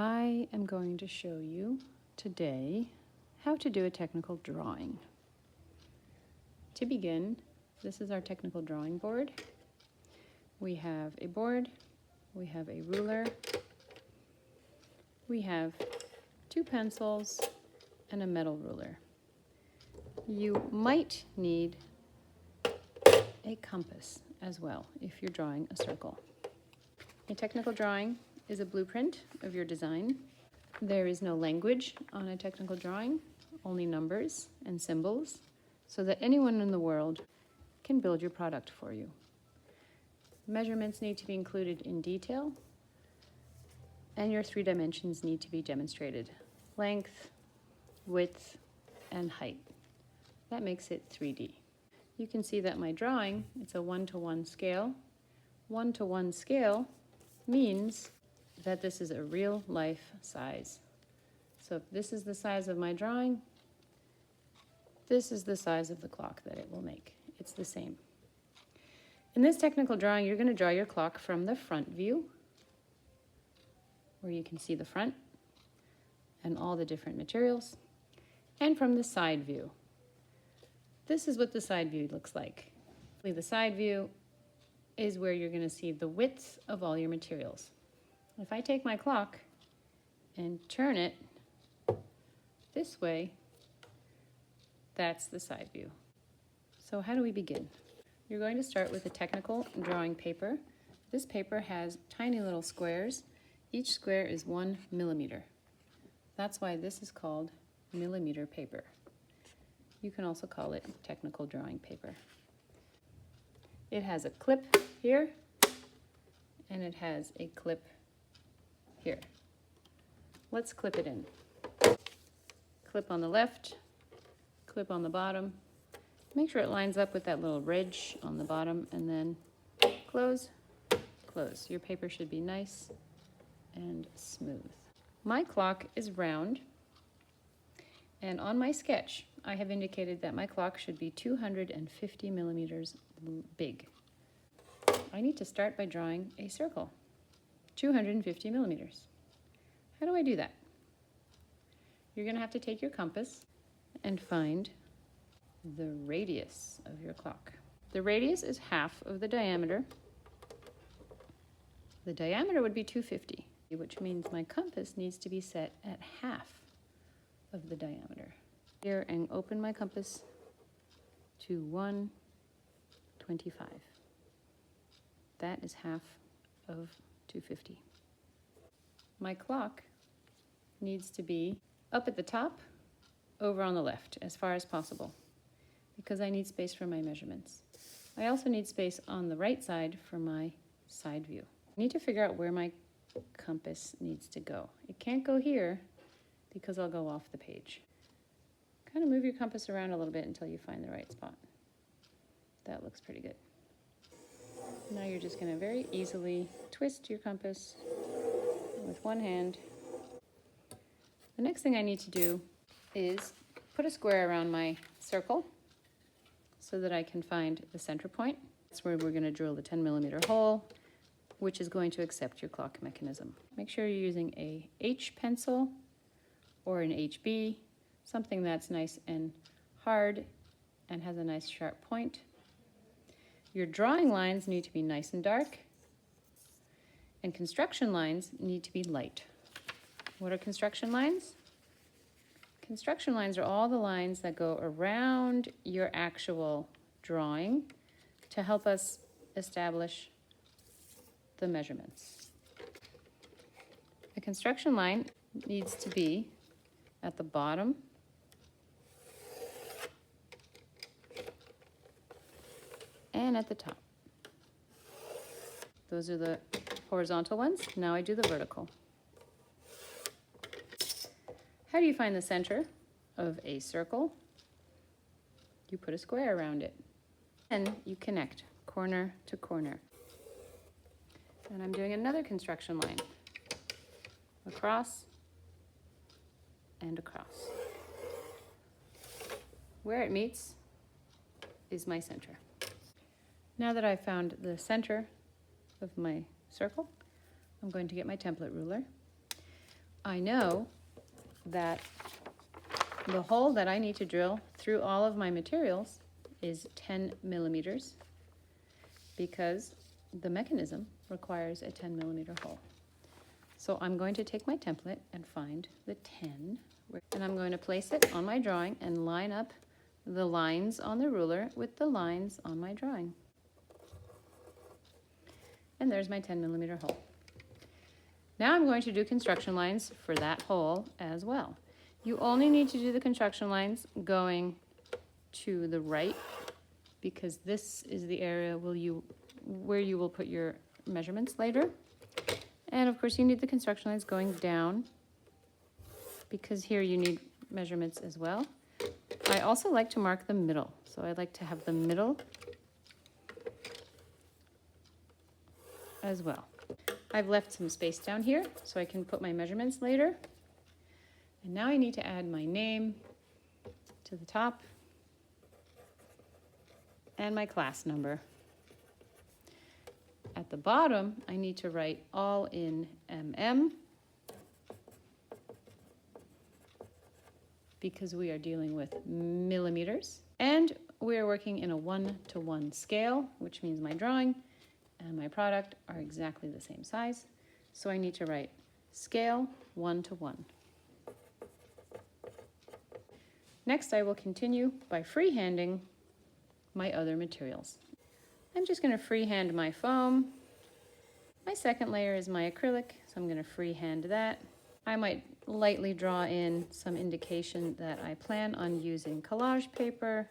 I am going to show you today how to do a technical drawing. To begin, this is our technical drawing board. We have a board, we have a ruler, we have 2 pencils, and a metal ruler. You might need a compass as well if you're drawing a circle. A technical drawing is a blueprint of your design. There is no language on a technical drawing, only numbers and symbols, so that anyone in the world can build your product for you. Measurements need to be included in detail, and your 3 dimensions need to be demonstrated: length, width, and height. That makes it 3D. You can see that my drawing, it's a 1-to-1 scale. 1-to-1 scale means that this is a real life size. So if this is the size of my drawing, this is the size of the clock that it will make. It's the same. In this technical drawing, you're going to draw your clock from the front view, where you can see the front and all the different materials, and from the side view. This is what the side view looks like. The side view is where you're going to see the width of all your materials. If I take my clock and turn it this way, that's the side view. So how do we begin? You're going to start with a technical drawing paper. This paper has tiny little squares. Each square is 1 millimeter. That's why this is called millimeter paper. You can also call it technical drawing paper. It has a clip here, and it has a clip here. Let's clip it in. Clip on the left, clip on the bottom. Make sure it lines up with that little ridge on the bottom, and then close, close. Your paper should be nice and smooth. My clock is round, and on my sketch, I have indicated that my clock should be 250 millimeters big. I need to start by drawing a circle, 250 millimeters. How do I do that? You're going to have to take your compass and find the radius of your clock. The radius is half of the diameter. The diameter would be 250, which means my compass needs to be set at half of the diameter. Here, and open my compass to 125. That is half of 250. My clock needs to be up at the top, over on the left, as far as possible, because I need space for my measurements. I also need space on the right side for my side view. I need to figure out where my compass needs to go. It can't go here because I'll go off the page. Kind of move your compass around a little bit until you find the right spot. That looks pretty good. Now you're just going to very easily twist your compass with one hand. The next thing I need to do is put a square around my circle so that I can find the center point. That's where we're going to drill the 10 millimeter hole, which is going to accept your clock mechanism. Make sure you're using a H pencil or an HB, something that's nice and hard and has a nice sharp point. Your drawing lines need to be nice and dark, and construction lines need to be light. What are construction lines? Construction lines are all the lines that go around your actual drawing to help us establish the measurements. A construction line needs to be at the bottom and at the top. Those are the horizontal ones. Now I do the vertical. How do you find the center of a circle? You put a square around it, and you connect corner to corner. And I'm doing another construction line, across and across. Where it meets is my center. Now that I've found the center of my circle, I'm going to get my template ruler. I know that the hole that I need to drill through all of my materials is 10 millimeters because the mechanism requires a 10 millimeter hole. So I'm going to take my template and find the 10, and I'm going to place it on my drawing and line up the lines on the ruler with the lines on my drawing. And there's my 10 millimeter hole. Now I'm going to do construction lines for that hole as well. You only need to do the construction lines going to the right because this is the area where you will put your measurements later. And of course you need the construction lines going down because here you need measurements as well. I also like to mark the middle. So I like to have the middle as well. I've left some space down here so I can put my measurements later. And now I need to add my name to the top and my class number. At the bottom, I need to write all in mm because we are dealing with millimeters. And we are working in a 1-to-1 scale, which means my drawing and my product are exactly the same size. So I need to write scale 1-to-1. Next, I will continue by freehanding my other materials. I'm just going to freehand my foam. My second layer is my acrylic, so I'm going to freehand that. I might lightly draw in some indication that I plan on using collage paper.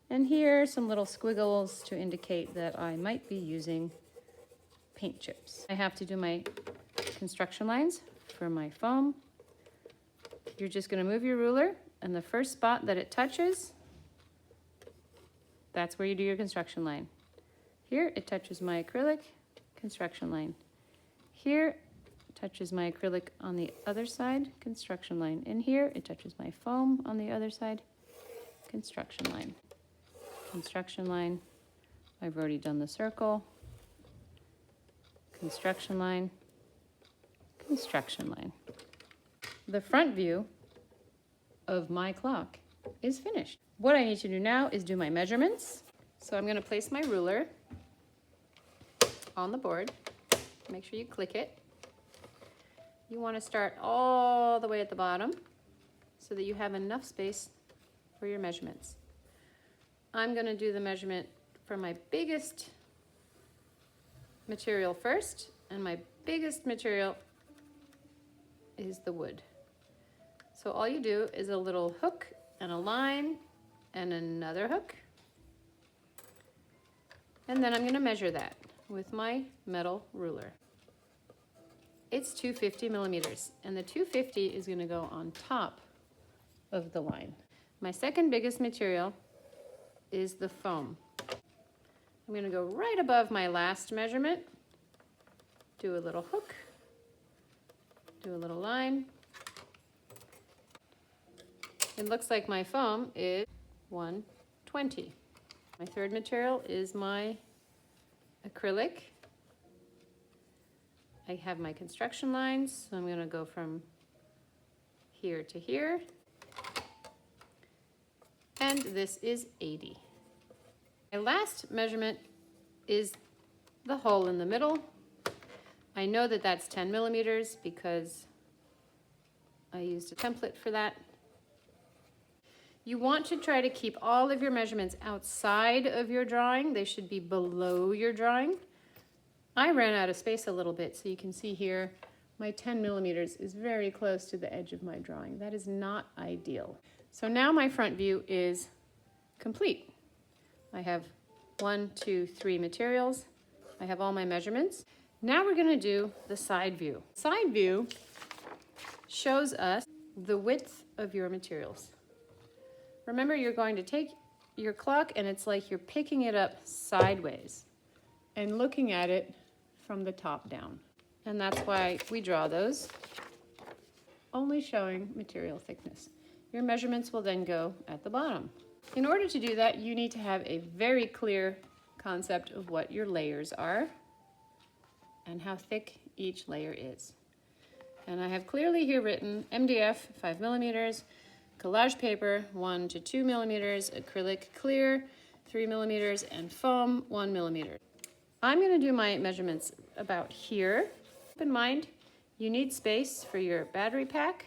And here, some little squiggles to indicate that I might be using paint chips. I have to do my construction lines for my foam. You're just going to move your ruler, and the first spot that it touches, that's where you do your construction line. Here it touches my acrylic, construction line. Here touches my acrylic on the other side, construction line. And here it touches my foam on the other side, construction line. Construction line. I've already done the circle. Construction line, construction line. The front view of my clock is finished. What I need to do now is do my measurements. So I'm going to place my ruler on the board. Make sure you click it. You want to start all the way at the bottom so that you have enough space for your measurements. I'm going to do the measurement for my biggest material first, and my biggest material is the wood. So all you do is a little hook and a line and another hook, and then I'm going to measure that with my metal ruler. It's 250 millimeters, and the 250 is going to go on top of the line. My second biggest material is the foam. I'm going to go right above my last measurement, do a little hook, do a little line. It looks like my foam is 120. My third material is my acrylic. I have my construction lines, so I'm going to go from here to here. And this is 80. My last measurement is the hole in the middle. I know that that's 10 millimeters because I used a template for that. You want to try to keep all of your measurements outside of your drawing. They should be below your drawing. I ran out of space a little bit, so you can see here my 10 millimeters is very close to the edge of my drawing. That is not ideal. So now my front view is complete. I have 1, 2, 3 materials. I have all my measurements. Now we're going to do the side view. Side view shows us the width of your materials. Remember, you're going to take your clock and it's like you're picking it up sideways and looking at it from the top down. And that's why we draw those, only showing material thickness. Your measurements will then go at the bottom. In order to do that, you need to have a very clear concept of what your layers are and how thick each layer is. And I have clearly here written MDF 5 millimeters, collage paper 1 to 2 millimeters, acrylic clear 3 millimeters, and foam 1 millimeter. I'm going to do my measurements about here. Keep in mind, you need space for your battery pack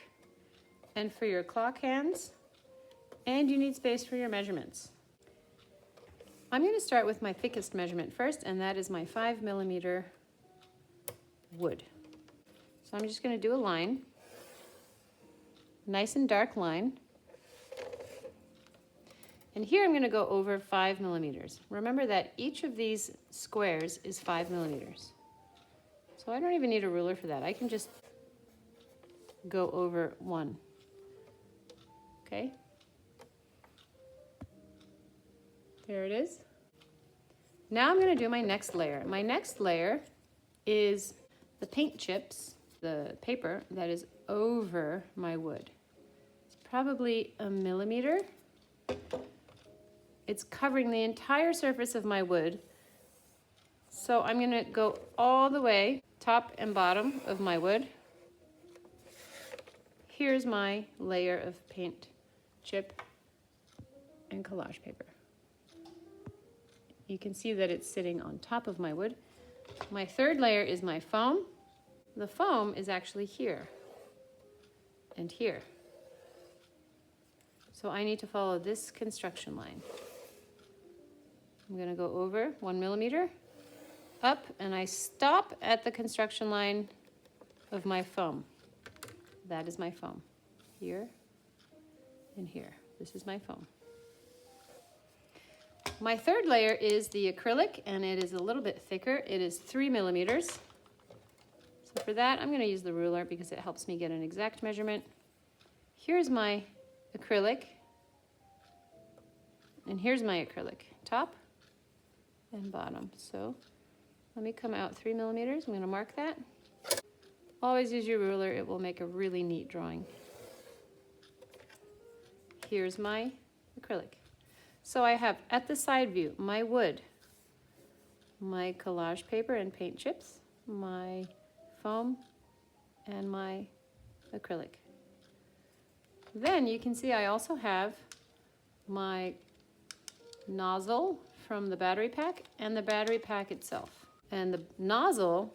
and for your clock hands, and you need space for your measurements. I'm going to start with my thickest measurement first, and that is my 5 millimeter wood. So I'm just going to do a line, nice and dark line. And here I'm going to go over 5 millimeters. Remember that each of these squares is 5 millimeters. So I don't even need a ruler for that. I can just go over one. Okay? There it is. Now I'm going to do my next layer. My next layer is the paint chips, the paper that is over my wood. It's probably a millimeter. It's covering the entire surface of my wood. So I'm going to go all the way, top and bottom of my wood. Here's my layer of paint chip and collage paper. You can see that it's sitting on top of my wood. My third layer is my foam. The foam is actually here and here. So I need to follow this construction line. I'm going to go over 1 millimeter, up, and I stop at the construction line of my foam. That is my foam. Here and here. This is my foam. My third layer is the acrylic, and it is a little bit thicker. It is 3 millimeters. So for that, I'm going to use the ruler because it helps me get an exact measurement. Here's my acrylic, and here's my acrylic, top and bottom. So let me come out 3 millimeters. I'm going to mark that. Always use your ruler. It will make a really neat drawing. Here's my acrylic. So I have at the side view my wood, my collage paper and paint chips, my foam, and my acrylic. Then you can see I also have my nozzle from the battery pack and the battery pack itself. And the nozzle,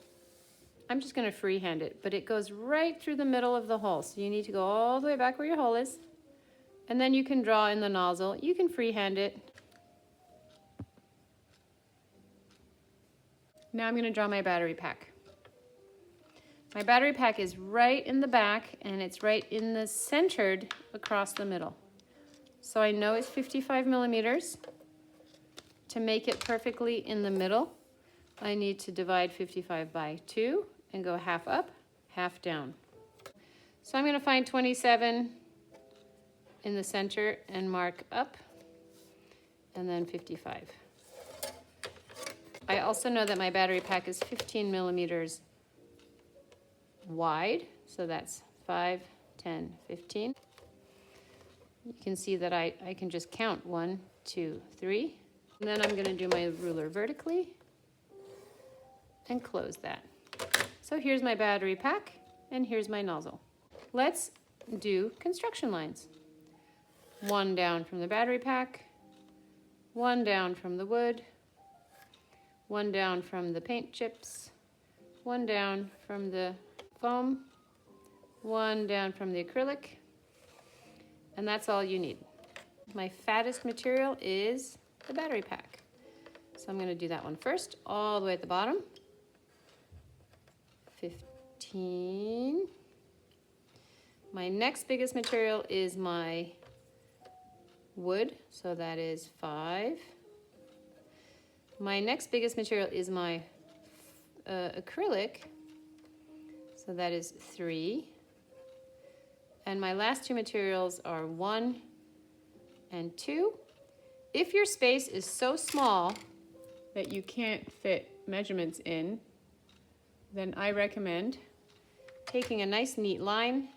I'm just going to freehand it, but it goes right through the middle of the hole. So you need to go all the way back where your hole is. And then you can draw in the nozzle. You can freehand it. Now I'm going to draw my battery pack. My battery pack is right in the back, and it's right in the centered across the middle. So I know it's 55 millimeters. To make it perfectly in the middle, I need to divide 55 by 2 and go half up, half down. So I'm going to find 27 in the center and mark up, and then 55. I also know that my battery pack is 15 millimeters wide, so that's 5, 10, 15. You can see that I can just count 1, 2, 3. And then I'm going to do my ruler vertically and close that. So here's my battery pack, and here's my nozzle. Let's do construction lines. 1 down from the battery pack, 1 down from the wood, 1 down from the paint chips, 1 down from the foam, 1 down from the acrylic, and that's all you need. My fattest material is the battery pack. So I'm going to do that one first, all the way at the bottom. 15. My next biggest material is my wood, so that is 5. My next biggest material is my acrylic, so that is 3. And my last 2 materials are 1 and 2. If your space is so small that you can't fit measurements in, then I recommend taking a nice neat line.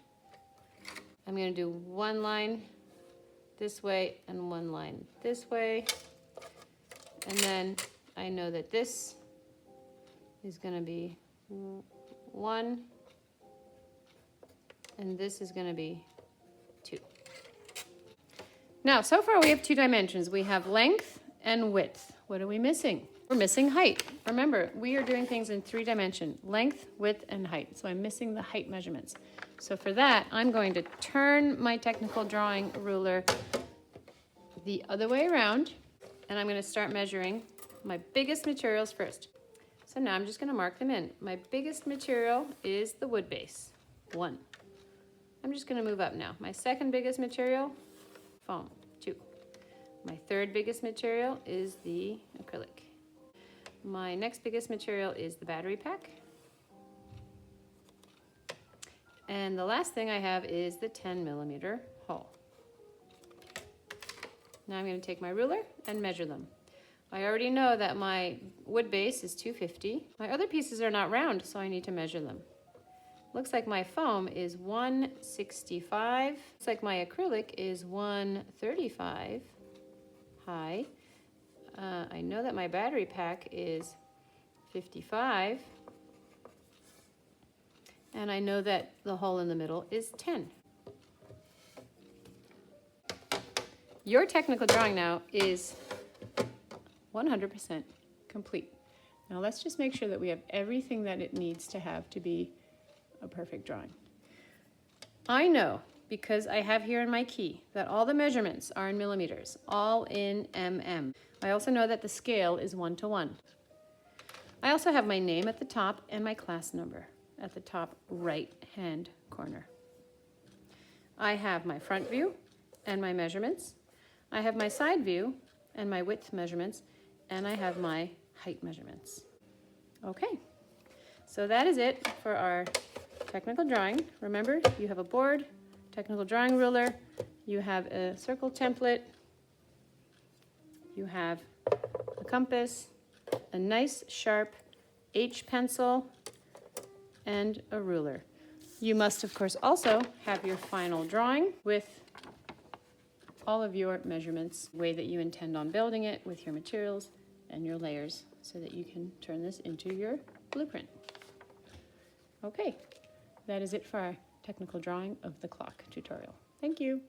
I'm going to do 1 line this way and 1 line this way. And then I know that this is going to be 1 and this is going to be 2. Now, so far we have 2 dimensions. We have length and width. What are we missing? We're missing height. Remember, we are doing things in 3 dimensions, length, width, and height. So I'm missing the height measurements. So for that, I'm going to turn my technical drawing ruler the other way around, and I'm going to start measuring my biggest materials first. So now I'm just going to mark them in. My biggest material is the wood base, 1. I'm just going to move up now. My second biggest material, foam, 2. My third biggest material is the acrylic. My next biggest material is the battery pack. And the last thing I have is the 10mm hull. Now I'm going to take my ruler and measure them. I already know that my wood base is 250. My other pieces are not round, so I need to measure them. Looks like my foam is 165. Looks like my acrylic is 135 high. I know that my battery pack is 55. And I know that the hole in the middle is 10. Your technical drawing now is 100% complete. Now let's just make sure that we have everything that it needs to have to be a perfect drawing. I know, because I have here in my key, that all the measurements are in millimeters, all in mm. I also know that the scale is 1:1. I also have my name at the top and my class number at the top right-hand corner. I have my front view and my measurements. I have my side view and my width measurements, and I have my height measurements. Okay, so that is it for our technical drawing. Remember, you have a board, technical drawing ruler, you have a circle template, you have a compass, a nice sharp H pencil, and a ruler. You must, of course, also have your final drawing with all of your measurements, the way that you intend on building it with your materials and your layers, so that you can turn this into your blueprint. Okay, that is it for our technical drawing of the clock tutorial. Thank you.